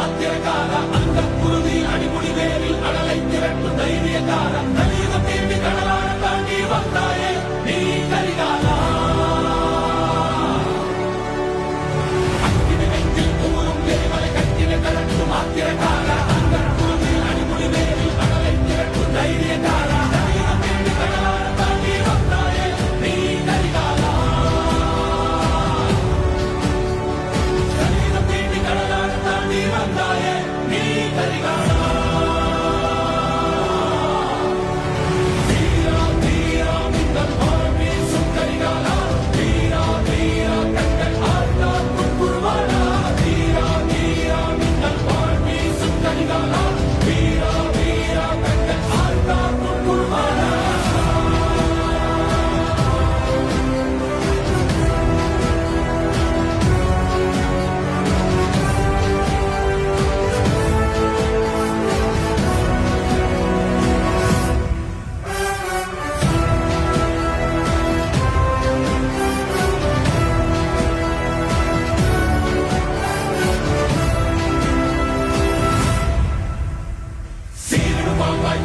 ஆத்திரக்கார அந்த குருதி அடிமுடி வேரில் அடலை திரட்டும் தைரியக்கார கலியுகம் தேடி கடலான தாண்டி வந்தாயே நீ கரிகாலா அக்கினி நெஞ்சில் கூறும் எரிமலை கட்டின கரட்டும் ஆத்திரக்கார அந்த குருதி அடிமுடி வேரில் அடலை திரட்டும் தைரியக்கார கலியுகம் தேடி கடலான தாண்டி வந்தாயே நீ கரிகாலா கலியுகம் தேடி கடலான தாண்டி வந்தாயே நீ கரிகாலா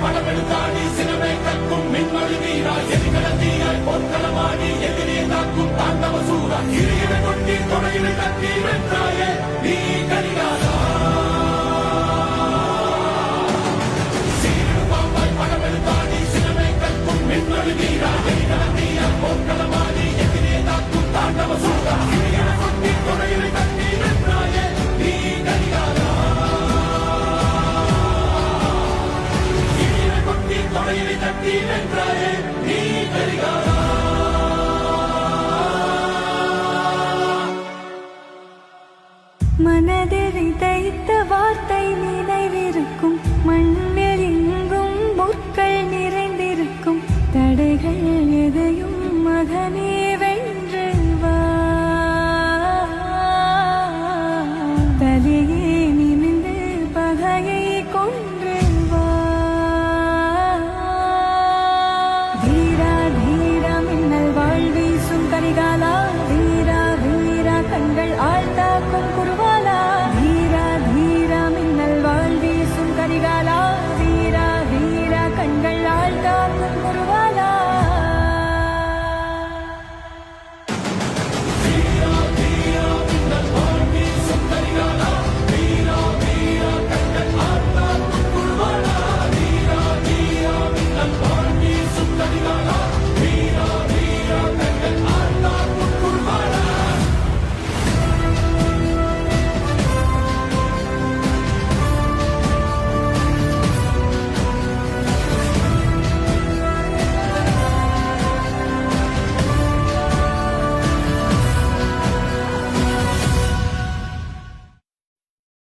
படமெடுத்தாடி சினமே கற்கும் மின்மொழி வீரா எதிர்கலத்தீராய் பொற்களமாடி எதிரே தாக்கும் தாண்டவ சூரா இறையின கொட்டி தொடையினை கட்டி